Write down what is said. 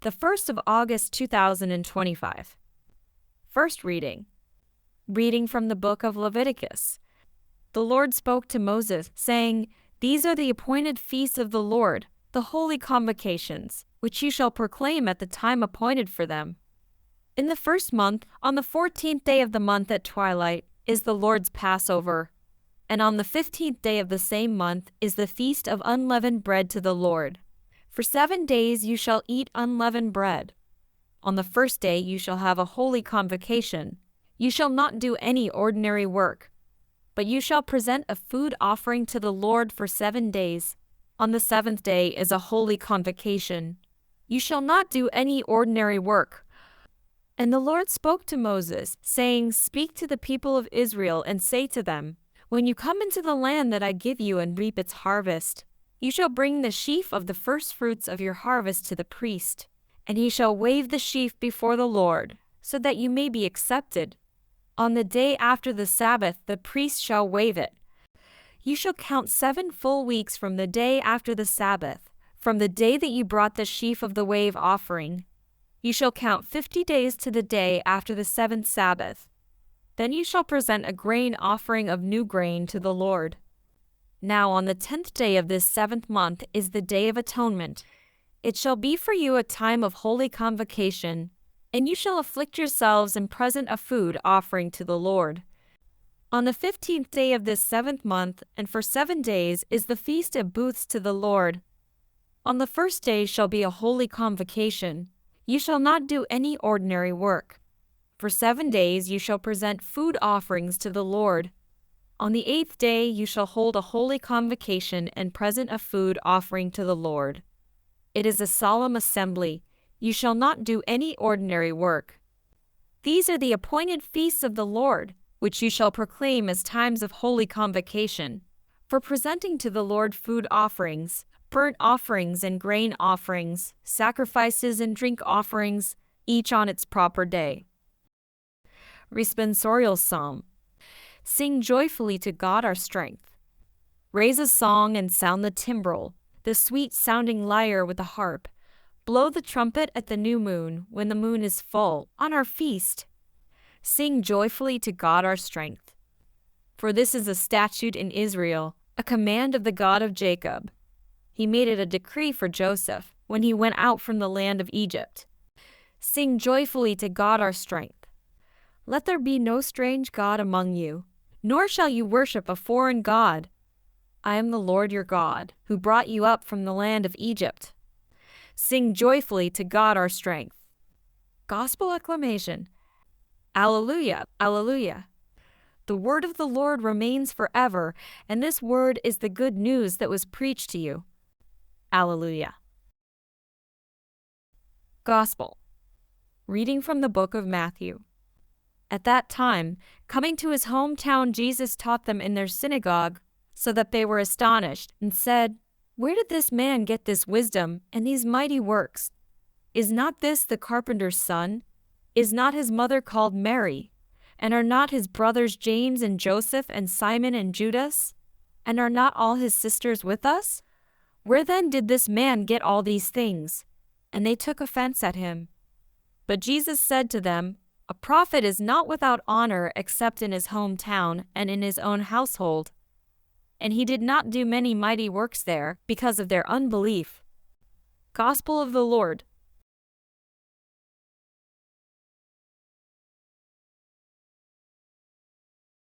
the 1st of August 2025. First reading. Reading from the book of Leviticus. The Lord spoke to Moses, saying, "These are the appointed feasts of the Lord, the holy convocations, which you shall proclaim at the time appointed for them. In the first month, on the 14th day of the month at twilight, is the Lord's Passover, and on the 15th day of the same month is the Feast of Unleavened Bread to the Lord. For 7 days you shall eat unleavened bread. On the first day you shall have a holy convocation. You shall not do any ordinary work, but you shall present a food offering to the Lord for 7 days. On the 7th day is a holy convocation. You shall not do any ordinary work." And the Lord spoke to Moses, saying, "Speak to the people of Israel and say to them, when you come into the land that I give you and reap its harvest, you shall bring the sheaf of the firstfruits of your harvest to the priest, and he shall wave the sheaf before the Lord, so that you may be accepted. On the day after the Sabbath the priest shall wave it. You shall count 7 full weeks from the day after the Sabbath, from the day that you brought the sheaf of the wave offering. You shall count 50 days to the day after the 7th Sabbath. Then you shall present a grain offering of new grain to the Lord. Now on the 10th day of this 7th month is the Day of Atonement. It shall be for you a time of holy convocation, and you shall afflict yourselves and present a food offering to the Lord. On the 15th day of this 7th month, and for 7 days, is the Feast of Booths to the Lord. On the first day shall be a holy convocation. You shall not do any ordinary work. For 7 days you shall present food offerings to the Lord. On the 8th day you shall hold a holy convocation and present a food offering to the Lord. It is a solemn assembly. You shall not do any ordinary work. These are the appointed feasts of the Lord, which you shall proclaim as times of holy convocation, for presenting to the Lord food offerings, burnt offerings and grain offerings, sacrifices and drink offerings, each on its proper day." Responsorial Psalm. Sing joyfully to God our strength. Raise a song and sound the timbrel, the sweet-sounding lyre with the harp. Blow the trumpet at the new moon, when the moon is full, on our feast. Sing joyfully to God our strength. For this is a statute in Israel, a command of the God of Jacob. He made it a decree for Joseph, when he went out from the land of Egypt. Sing joyfully to God our strength. Let there be no strange god among you, nor shall you worship a foreign god. I am the Lord your God, who brought you up from the land of Egypt. Sing joyfully to God our strength. Gospel acclamation. Alleluia, alleluia. The word of the Lord remains forever, and this word is the good news that was preached to you. Alleluia. Gospel. Reading from the book of Matthew. At that time, coming to his hometown, Jesus taught them in their synagogue, so that they were astonished, and said, "Where did this man get this wisdom and these mighty works? Is not this the carpenter's son? Is not his mother called Mary? And are not his brothers James and Joseph and Simon and Judas? And are not all his sisters with us? Where then did this man get all these things?" And they took offense at him. But Jesus said to them, "A prophet is not without honor except in his hometown and in his own household." And he did not do many mighty works there because of their unbelief. Gospel of the Lord.